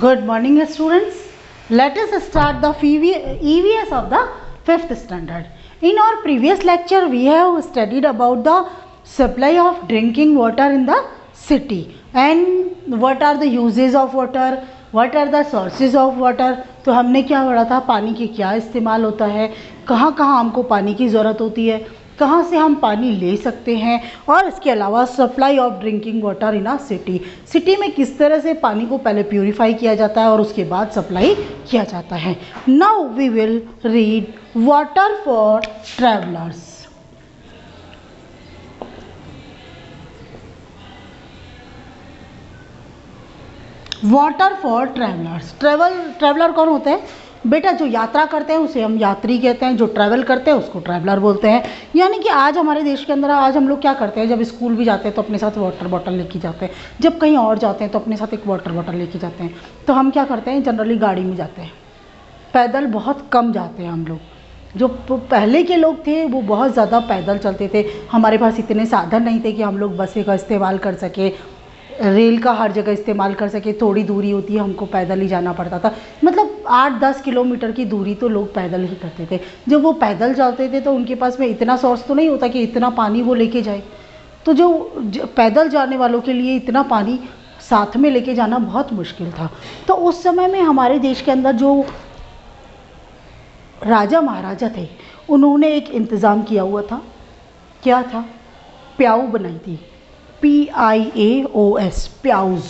Good morning, students. Let us start the EVS of the 5th standard. In our previous lecture, we have studied about the supply of drinking water in the city and what are the uses of water, what are the sources of water. तो हमने क्या पढ़ा था, पानी की क्या इस्तेमाल होता है, कहाँ कहाँ हमको पानी की ज़रूरत होती है, कहाँ से हम पानी ले सकते हैं, और इसके अलावा supply of drinking water in a city में किस तरह से पानी को पहले प्यूरिफाई किया जाता है और उसके बाद सप्लाई किया जाता है. Now we will read water for travellers. Water for travellers. Traveller कौन होते हैं बेटा? जो यात्रा करते हैं उसे हम यात्री कहते हैं, जो ट्रैवल करते हैं उसको ट्रैवलर बोलते हैं. यानी कि आज हमारे देश के अंदर आज हम लोग क्या करते हैं, जब स्कूल भी जाते हैं तो अपने साथ वाटर बॉटल लेके जाते हैं, जब कहीं और जाते हैं तो अपने साथ एक वाटर बॉटल लेके जाते हैं. तो हम क्या करते हैं, जनरली गाड़ी में जाते हैं, पैदल बहुत कम जाते हैं हम लोग. जो पहले के लोग थे वो बहुत ज़्यादा पैदल चलते थे. हमारे पास इतने साधन नहीं थे कि हम लोग बसें का इस्तेमाल कर सके, रेल का हर जगह इस्तेमाल कर सके. थोड़ी दूरी होती है हमको पैदल ही जाना पड़ता था, मतलब 8-10 किलोमीटर की दूरी तो लोग पैदल ही करते थे. जब वो पैदल चलते थे तो उनके पास में इतना सोर्स तो नहीं होता कि इतना पानी वो लेके जाए. तो जो पैदल जाने वालों के लिए इतना पानी साथ में लेके जाना बहुत मुश्किल था. तो उस समय में हमारे देश के अंदर जो राजा महाराजा थे उन्होंने एक इंतज़ाम किया हुआ था. क्या था? प्याऊ बनाई थी, PIAOS, प्याऊज.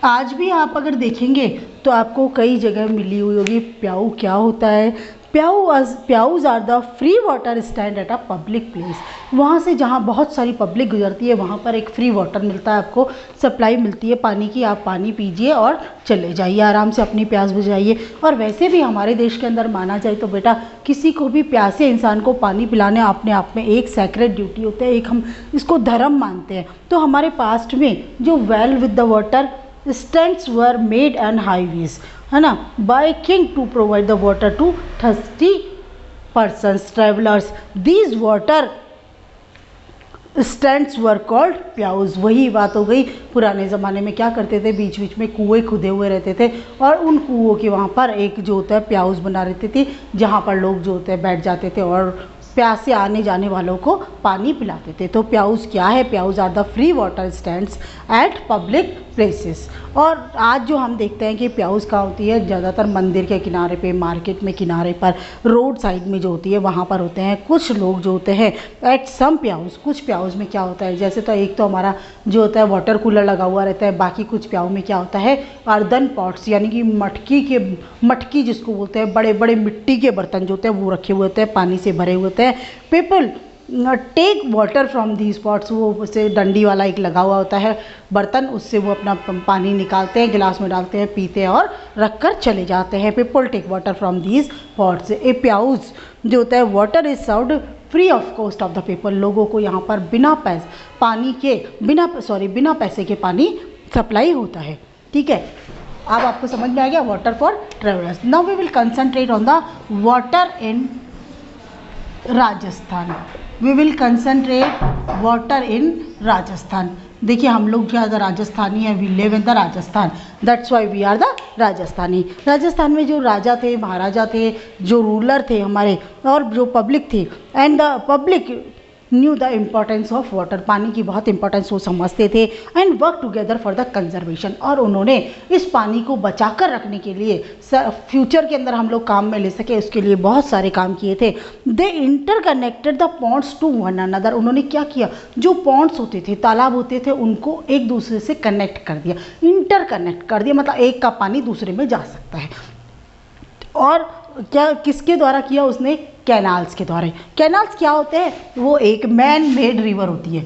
आज भी आप अगर देखेंगे तो आपको कई जगह मिली हुई होगी. प्याऊ क्या होता है? Pyaus are the free water stand at a public place. वहाँ से जहाँ बहुत सारी पब्लिक गुजरती है वहाँ पर एक फ्री वाटर मिलता है, आपको सप्लाई मिलती है पानी की. आप पानी पीजिए और चले जाइए, आराम से अपनी प्यास बुझाइए. और वैसे भी हमारे देश के अंदर माना जाए तो बेटा किसी को भी प्यासे इंसान को पानी पिलाने अपने आप में एक सैक्रेड ड्यूटी होता है, एक हम इसको धर्म मानते हैं. तो हमारे पास्ट में जो well with the water stands were made and highways, है ना, by king to provide the water to thirsty persons, travellers. These water stands were called pyaus. वही बात हो गई, पुराने ज़माने में क्या करते थे, बीच बीच में कुएँ खुदे हुए रहते थे और उन कुओं के वहाँ पर एक जो होता है प्याऊज बना रहती थी, जहाँ पर लोग जो होते हैं बैठ जाते थे और प्यासे आने जाने वालों को पानी पिलाते थे. तो प्याऊज क्या है? Pyaus are the free water stands at public places. और आज जो हम देखते हैं कि प्याऊज कहाँ होती है, ज़्यादातर मंदिर के किनारे पे, मार्केट में किनारे पर, रोड साइड में जो होती है वहाँ पर होते हैं. कुछ लोग जो होते हैं एट सम प्याऊज, कुछ प्याऊज में क्या होता है, जैसे तो एक तो हमारा जो होता है वाटर कूलर लगा हुआ रहता है. बाकी कुछ प्याऊ में क्या होता है, अर्दन पॉट्स, यानी कि मटकी जिसको बोलते हैं, बड़े बड़े मिट्टी के बर्तन जो होते हैं वो रखे हुए होते हैं, पानी से भरे हुए होते हैं. People take water from these pots. वो उसे डंडी वाला एक लगा हुआ होता है बर्तन, उससे वो अपना पानी निकालते हैं, गिलास में डालते हैं, पीते हैं और रख कर चले जाते हैं. People take water from these pots. A pyaus जो होता है, water is served free of cost of the people. लोगों को यहाँ पर बिना पैसे के पानी सप्लाई होता है. ठीक है, अब आपको समझ में आ गया water for travellers. Now we will concentrate on the water in Rajasthan. We will concentrate water in Rajasthan. देखिए हम लोग ज़्यादा राजस्थानी हैं, we live in the Rajasthan, that's why we are the Rajasthani. Rajasthan में जो राजा थे, महाराजा थे, जो रूलर थे हमारे, और जो पब्लिक थी, and the public new the importance of water. पानी की बहुत इंपॉर्टेंस वो समझते थे. And work together for the conservation. और उन्होंने इस पानी को बचा कर रखने के लिए, फ्यूचर के अंदर हम लोग काम में ले सके, उसके लिए बहुत सारे काम किए थे. They interconnected the ponds to one another. उन्होंने क्या किया, जो पॉन्ड्स होते थे, तालाब होते थे, उनको एक दूसरे से कनेक्ट कर दिया, इंटरकनेक्ट कर दिया, मतलब एक का पानी दूसरे में जा सकता है. और क्या किसके द्वारा किया उसने? कैनाल्स के द्वारा. कैनाल्स क्या होते हैं? वो एक मैन मेड रिवर होती है.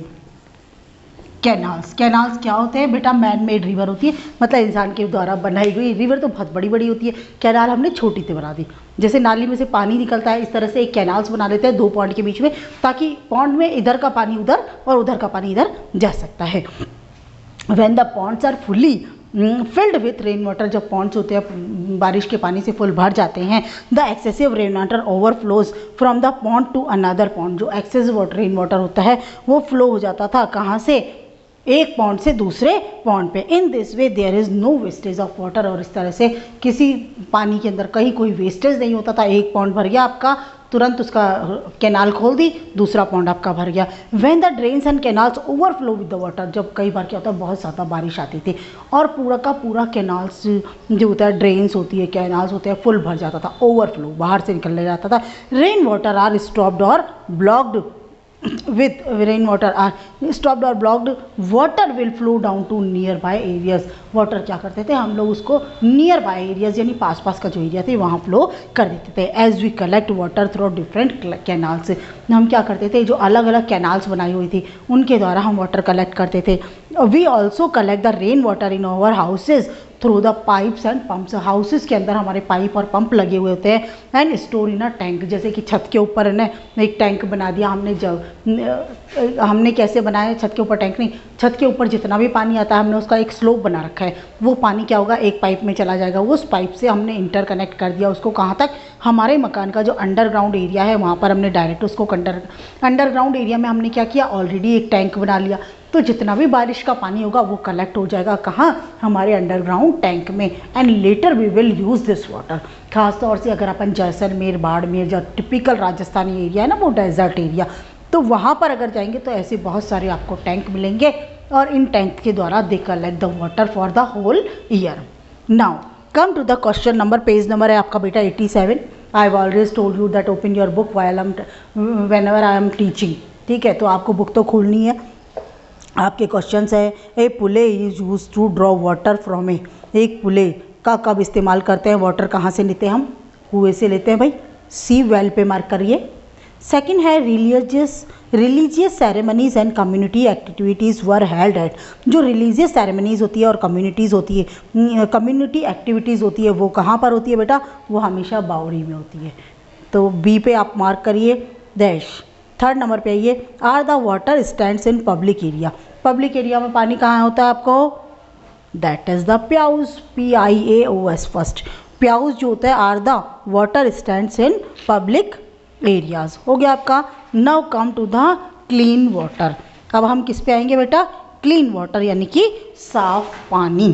कैनाल्स क्या होते हैं बेटा? मैन मेड रिवर होती है, मतलब इंसान के द्वारा बनाई गई. रिवर तो बहुत बड़ी बड़ी होती है, कैनाल हमने छोटी सी बना दी. जैसे नाली में से पानी निकलता है, इस तरह से एक कैनाल्स बना लेते हैं 2 पॉन्ड के बीच में, ताकि पॉन्ड में इधर का पानी उधर और उधर का पानी इधर जा सकता है. When the ponds are fully filled with rain water. जब पॉन्ड्स होते हैं बारिश के पानी से फुल भर जाते हैं, the excessive rain water overflows from the pond to another pond. जो एक्सेसिव रेन वाटर होता है वो फ्लो हो जाता था कहाँ से? एक पॉन्ड से दूसरे पॉन्ड पे। In this way there is no wastage of water, और इस तरह से किसी पानी के अंदर कहीं कोई वेस्टेज नहीं होता था। एक पॉन्ड भर गया आपका, तुरंत उसका कैनाल खोल दी, दूसरा पॉन्ड आपका भर गया। When the drains and canals overflow with the water, जब कई बार क्या होता है बहुत ज़्यादा बारिश आती थी और पूरा का पूरा कैनाल्स जो होता है, ड्रेन्स होती है, कैनाल्स होते हैं, फुल भर जाता था, ओवरफ्लो बाहर से निकलने जाता था। रेन वाटर आर स्टॉप्ड और blocked with rainwater are stopped or blocked, water will flow down to nearby areas। Water क्या करते थे हम लोग, उसको नियर बाय एरियाज यानी पास पास का जो एरिया थे वहाँ फ्लो कर देते थे। As we collect water through different canals, हम क्या करते थे, जो अलग अलग कैनाल्स बनाई हुई थी उनके द्वारा हम वाटर कलेक्ट करते थे। We also collect the rain water in our houses through the pipes and pumps. Houses के अंदर हमारे पाइप और पंप लगे हुए होते हैं। And store in a tank, जैसे कि छत के ऊपर है ना एक टैंक बना दिया हमने। जब हमने कैसे बनाया, छत के ऊपर टैंक नहीं, छत के ऊपर जितना भी पानी आता है हमने उसका एक स्लोप बना रखा है। वो पानी क्या होगा, एक पाइप में चला जाएगा, उस पाइप से हमने इंटरकनेक्ट कर दिया उसको। कहाँ तक, हमारे मकान का जो अंडरग्राउंड एरिया है वहाँ पर हमने डायरेक्ट उसको अंडरग्राउंड एरिया में हमने क्या किया, ऑलरेडी एक टैंक बना लिया। तो जितना भी बारिश का पानी होगा वो कलेक्ट हो जाएगा कहाँ, हमारे अंडरग्राउंड टैंक में। And later we will use this water. खास तौर से अगर अपन जैसलमेर, बाड़मेर, जो टिपिकल राजस्थानी एरिया है ना, वो डेजर्ट एरिया, तो वहाँ पर अगर जाएंगे तो ऐसे बहुत सारे आपको टैंक मिलेंगे और इन टैंक के द्वारा they collect the water for the whole year. Now come to the question number, page number है आपका बेटा 87। I have always told you that open your book whenever I am teaching. ठीक है, तो आपको बुक तो खोलनी है। आपके क्वेश्चंस है, a pulley is use to draw water from a. एक पुले का कब इस्तेमाल करते हैं, वाटर कहाँ से लेते हैं हम, कुएं से लेते हैं भाई। सी वेल पे मार्क करिए। सेकंड है religious ceremonies and community activities were held at. जो रिलीजियस सेरेमनीज होती है और कम्युनिटीज़ होती है, कम्युनिटी एक्टिविटीज़ होती है, वो कहाँ पर होती है बेटा, वो हमेशा बावड़ी में होती है। तो बी पे आप मार्क करिए डैश। थर्ड नंबर पे आइए, are the water stands in public area. Public area में पानी कहाँ होता है आपको, that is the pyaus, PIAOS first. Pyaus जो होता है, are the water stands in public areas. हो गया आपका। Now come to the clean water. अब हम किस पे आएंगे बेटा, क्लीन वाटर यानी कि साफ पानी।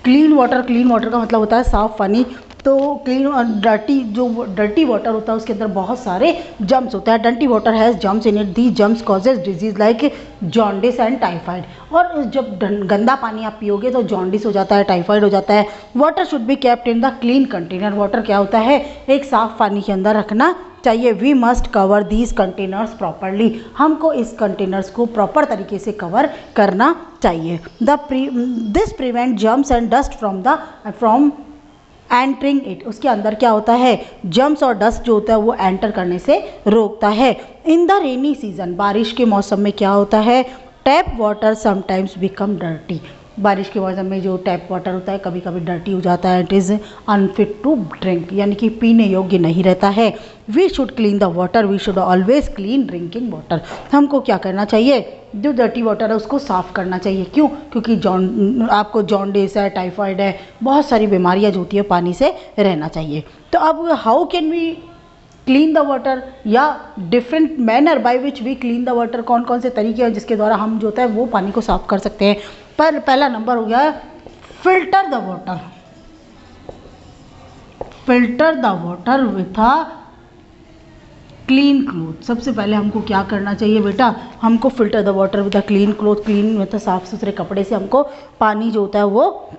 क्लीन वाटर का मतलब होता है साफ़ पानी। तो क्लीन और डर्टी, जो डर्टी वाटर होता है उसके अंदर बहुत सारे जम्स होता है। Dirty water has germs in it, the germs causes disease like jaundice and typhoid. और जब गंदा पानी आप पियोगे तो जॉन्डिस हो जाता है, टाइफाइड हो जाता है। Water should be kept in the clean container. Water क्या होता है, एक साफ़ पानी के अंदर रखना चाहिए। We must cover these containers properly. हमको इस कंटेनर्स को प्रॉपर तरीके से कवर करना चाहिए। This prevent germs and dust from entering it. उसके अंदर क्या होता है, जर्म्स और डस्ट जो होता है वो एंटर करने से रोकता है। इन द रेनी सीजन, बारिश के मौसम में क्या होता है, tap water sometimes become dirty. बारिश के मौसम में जो टैप वाटर होता है कभी कभी डर्टी हो जाता है। It is unfit to drink, यानी कि पीने योग्य नहीं रहता है। We should clean the water, we should always clean drinking water. हमको क्या करना चाहिए, जो डर्टी वाटर है उसको साफ़ करना चाहिए। क्यों, क्योंकि आपको जॉन्डिस है, टाइफाइड है, बहुत सारी बीमारियाँ जो होती है पानी से रहना चाहिए। तो अब how can we clean the water, या different manner by which we clean the water, कौन कौन से तरीके हैं जिसके द्वारा हम जो होता है वो पानी को साफ़ कर सकते हैं। पर पहला नंबर हो गया filter the water. Filter the water with a clean cloth. सबसे पहले हमको क्या करना चाहिए बेटा, हमको filter the water with a clean cloth, clean मतलब साफ़ सुथरे कपड़े से हमको पानी जो होता है वो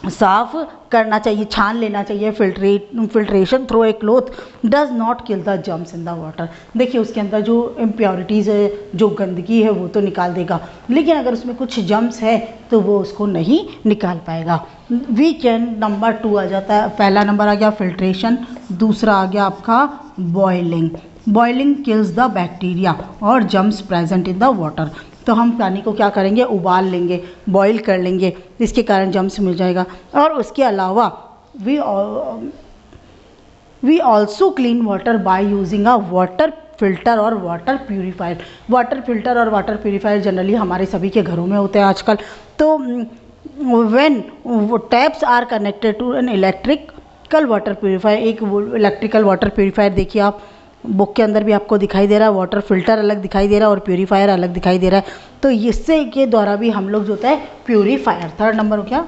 साफ़ करना चाहिए, छान लेना चाहिए। Filtration through a cloth does not kill the germs in the water. देखिए उसके अंदर जो इम्प्योरिटीज़ है, जो गंदगी है वो तो निकाल देगा, लेकिन अगर उसमें कुछ जर्म्स है तो वो उसको नहीं निकाल पाएगा। वी कैन, नंबर 2 आ जाता है। पहला नंबर आ गया फिल्ट्रेशन, दूसरा आ गया आपका boiling. Boiling kills the bacteria और germs present in the water. तो हम पानी को क्या करेंगे, उबाल लेंगे, बॉईल कर लेंगे, इसके कारण जम्स मिल जाएगा। और उसके अलावा we also clean water by using a water filter और वाटर प्यूरीफायर। वाटर फिल्टर और वाटर प्यूरीफायर जनरली हमारे सभी के घरों में होते हैं आजकल। तो when taps are connected to an electrical water purifier, एक इलेक्ट्रिकल वाटर प्यूरीफायर देखिए आप बुक के अंदर भी आपको दिखाई दे रहा है, वाटर फिल्टर अलग दिखाई दे रहा है और प्यूरीफायर अलग दिखाई दे रहा है। तो इससे के द्वारा भी हम लोग जो होता है प्यूरीफायर, थर्ड नंबर हो क्या,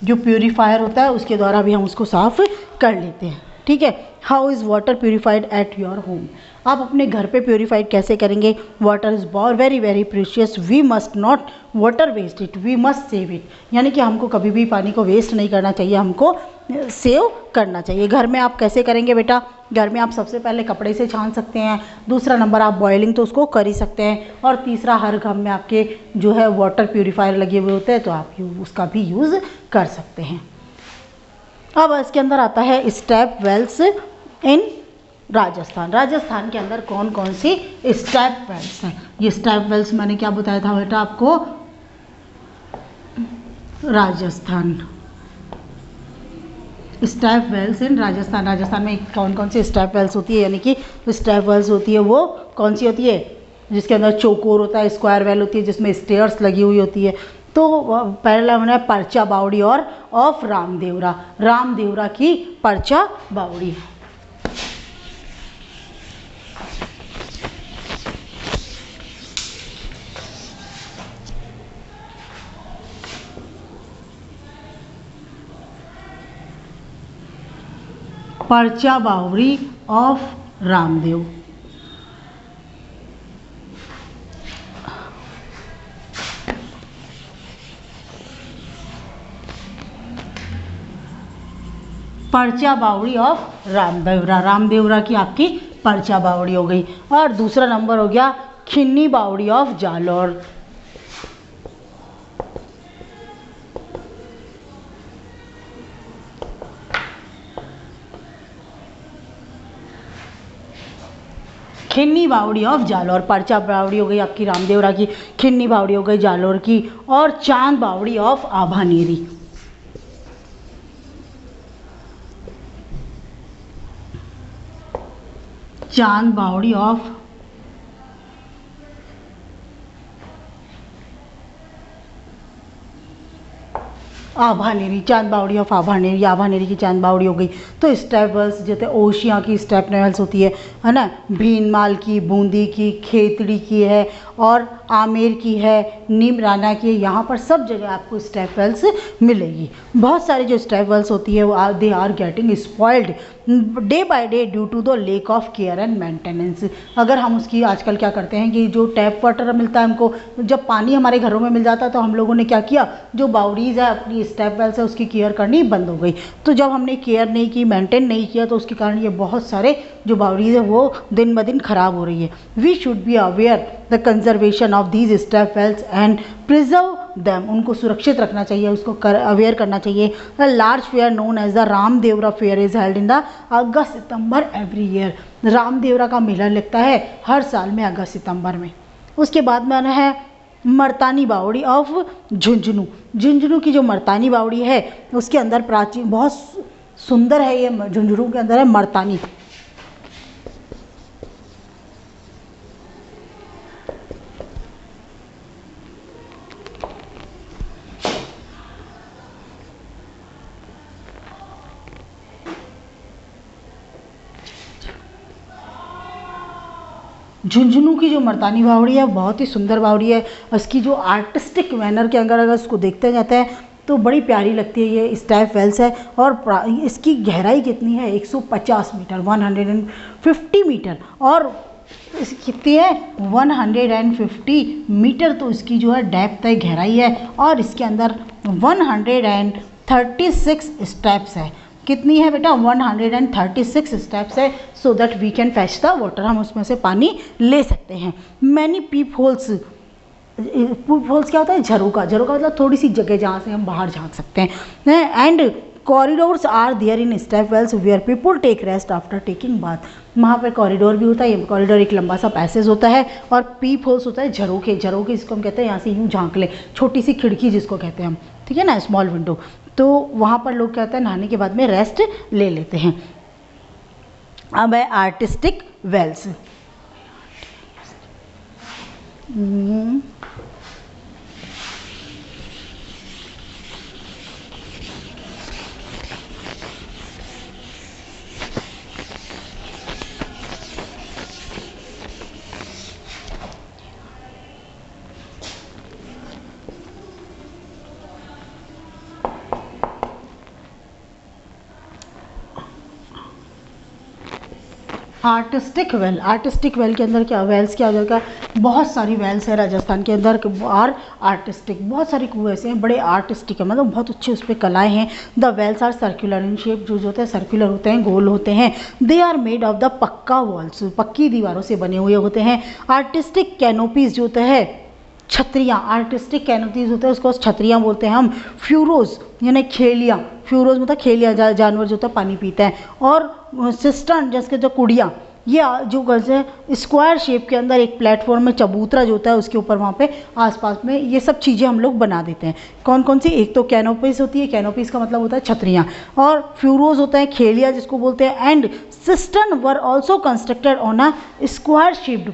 जो प्यूरीफायर होता है उसके द्वारा भी हम उसको साफ कर लेते हैं। ठीक है। How is water purified at your home, आप अपने घर पे प्यूरीफाइड कैसे करेंगे। Water is very very precious, we must not water waste it, we must save it, यानी कि हमको कभी भी पानी को वेस्ट नहीं करना चाहिए, हमको सेव करना चाहिए। घर में आप कैसे करेंगे बेटा, घर में आप सबसे पहले कपड़े से छान सकते हैं, दूसरा नंबर आप बॉयलिंग तो उसको कर ही सकते हैं, और तीसरा हर घर में आपके जो है वाटर प्यूरीफायर लगे हुए होते हैं तो आप उसका भी यूज़ कर सकते हैं। अब इसके अंदर आता है स्टेप वेल्स इन राजस्थान। राजस्थान के अंदर कौन कौन सी स्टेप वेल्स हैं। ये स्टेप वेल्स मैंने क्या बताया था बेटा आपको, राजस्थान, स्टेप वेल्स इन राजस्थान। राजस्थान में कौन कौन सी स्टेप वेल्स होती है, यानी कि स्टेप वेल्स होती है वो कौन सी होती है, जिसके अंदर चौकोर होता है, स्क्वायर वेल होती है जिसमें स्टेयर्स लगी हुई होती है। तो पहला मैंने परचा बावड़ी और ऑफ रामदेवरा, रामदेवरा की परचा बावड़ी। परचा बावड़ी ऑफ रामदेव। परचा बावड़ी ऑफ रामदेवरा, रामदेवरा की आपकी परचा बावड़ी हो गई। और दूसरा नंबर हो गया खिन्नी बावड़ी ऑफ जालौर। खिन्नी बावड़ी ऑफ जालौर, परचा बावड़ी हो गई आपकी रामदेवरा की, खिन्नी बावड़ी हो गई जालौर की, और चांद बावड़ी ऑफ आभानेरी। चांद बावड़ी ऑफ आभानेरी, चांद बावड़ी ऑफ आभानेरी, आभानेरी की चांद बावड़ी हो गई। तो स्टेप वेल्स जैसे ओशिया की स्टेप वेल्स होती है ना, भीनमाल की, बूंदी की, खेतड़ी की है, और आमेर की है, नीमराना की है, यहाँ पर सब जगह आपको स्टेप वेल्स मिलेगी। बहुत सारी जो स्टेप वेल्स होती है वो they are getting spoiled day by day due to the lack of care and maintenance. अगर हम उसकी आजकल क्या करते हैं कि जो टैप वाटर मिलता है हमको, जब पानी हमारे घरों में मिल जाता है तो हम लोगों ने क्या किया, जो बाउरीज है अपनी स्टेप वेल्स है उसकी केयर करनी बंद हो गई। तो जब हमने केयर नहीं की, मेंटेन नहीं किया, तो उसके कारण ये बहुत सारे जो बाउरीज है वो दिन ब दिन खराब हो रही है। We should be aware the conservation of these step wells and preserve them, उनको सुरक्षित रखना चाहिए, उसको अवेयर करना चाहिए। The large fair known as the Ramdevra fair is held in the August September every year. Ramdevra का मेला लगता है हर साल में अगस्त सितंबर में। उसके बाद में आना है मर्तानी बावड़ी ऑफ झुंझुनू। झुंझुनू की जो मर्तानी बावड़ी है उसके अंदर प्राचीन बहुत सुंदर है, ये झुंझुनू के अंदर है मर्तानी। झुंझुनू की जो मर्तानी बावड़ी है बहुत ही सुंदर बावड़ी है। उसकी जो आर्टिस्टिक मैनर के अंदर अगर उसको देखते जाते हैं तो बड़ी प्यारी लगती है। ये स्टेप वेल्स है और इसकी गहराई कितनी है, 150 मीटर, 150 मीटर, और कितनी है 150 मीटर। तो इसकी जो है डेप्थ है, गहराई है, और इसके अंदर 136 स्टेप्स है। कितनी है बेटा, 136 स्टेप्स है, so that we can fetch the water, हम उसमें से पानी ले सकते हैं। Many peep holes, peep holes क्या होता है, झरोका, झरोका मतलब थोड़ी सी जगह जहाँ से हम बाहर झांक सकते हैं। And corridors are there in step wells where people take rest after taking bath. वहाँ पर कॉरिडोर भी होता है, ये कॉरिडोर एक लंबा सा पैसेज होता है, और पीप होल्स होता है झरोके, झरोके जिसको हम कहते हैं यहाँ से यूँ झांक ले, छोटी सी खिड़की जिसको कहते हैं हम, ठीक है ना, स्मॉल विंडो। तो वहाँ पर लोग क्या होता है, नहाने के बाद में रेस्ट ले लेते हैं। अब है artistic wells. Artistic well, artistic well के अंदर क्या, वेल्स क्या हो जाएगा, बहुत सारी वेल्स है राजस्थान के अंदर और आर्टिस्टिक, बहुत सारे कुएं ऐसे हैं बड़े आर्टिस्टिक है, मतलब बहुत अच्छे उस पर कलाएँ हैं। The wells are circular in shape, जो होते हैं सर्कुलर होते हैं, गोल होते हैं। They are made of the pucca walls, पक्की दीवारों से बने हुए होते हैं। आर्टिस्टिक कैनोपीज जो होते हैं, छतरियाँ, आर्टिस्टिक कैनोपीज होते हैं उसको छतरियाँ बोलते हैं हम। फ्यूरोज यानी खेलियाँ, फ्यूरोज मतलब खेलियाँ, जानवर जो होता है पानी पीता है। और सिस्टर्न जैसे जो कुड़ियाँ, ये जो कैसे स्क्वायर शेप के अंदर एक प्लेटफॉर्म में चबूतरा जो होता है उसके ऊपर वहाँ पे आसपास में ये सब चीज़ें हम लोग बना देते हैं। कौन कौन सी, एक तो कैनोपीज होती है, कैनोपीज का मतलब होता है छतरियाँ, और फ्यूरोज होता है खेलिया जिसको बोलते हैं। And cistern were also constructed on a square shaped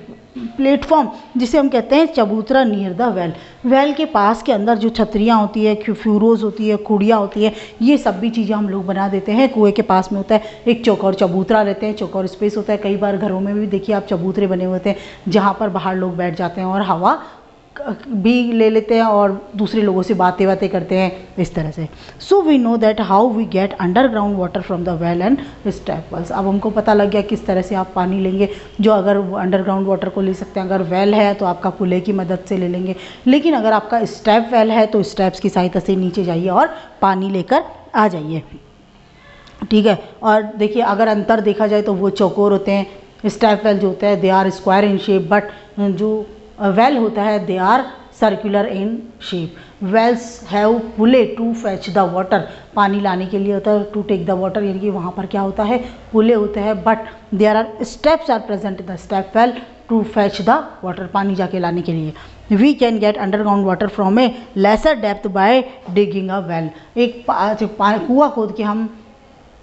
platform जिसे हम कहते हैं चबूतरा नियर द वेल। वेल के पास के अंदर जो छतरियाँ होती है, फ्यूरोज होती है, कुड़ियाँ होती है, ये सब भी चीज़ें हम लोग बना देते हैं। कुएं के पास में होता है एक चौकोर चबूतरा रहते हैं, चौकोर स्पेस होता है। कई बार घरों में भी देखिए आप चबूतरे बने हुए होते हैं जहाँ पर बाहर लोग बैठ जाते हैं और हवा भी ले लेते हैं और दूसरे लोगों से बातें करते हैं इस तरह से। So we know that how we get underground water from the well and step wells. अब हमको पता लग गया किस तरह से आप पानी लेंगे, जो अगर अंडरग्राउंड वाटर को ले सकते हैं, अगर वेल है तो आपका कुल्ले की मदद से ले लेंगे, लेकिन अगर आपका स्टेप वेल है तो स्टेप्स की सहायता से नीचे जाइए और पानी लेकर आ जाइए, ठीक है। और देखिए अगर अंतर देखा जाए तो वो चौकोर होते हैं, स्टेप वेल जो होता है they are square in shape, but जो वेल होता है they are circular in shape. Wells have pulley to fetch the water, पानी लाने के लिए होता है टू टेक द वाटर, यानी कि वहाँ पर क्या होता है, पुले होते हैं। But there are steps are present in the step well to fetch the water, पानी जाके लाने के लिए। We can get underground water from a lesser depth by digging a well. एक कुआं खोद के हम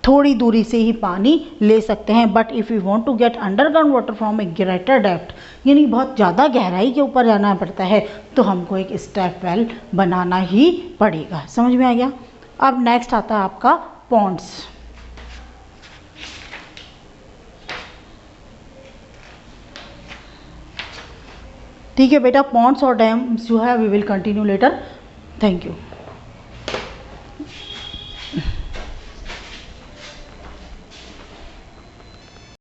थोड़ी दूरी से ही पानी ले सकते हैं। But if you want to get underground water from a greater depth, यानी बहुत ज़्यादा गहराई के ऊपर जाना पड़ता है, तो हमको एक स्टेप वेल बनाना ही पड़ेगा। समझ में आ गया। अब नेक्स्ट आता है आपका पॉन्ड्स। ठीक है बेटा, पॉन्ड्स और डैम्स जो है we will continue later. Thank you.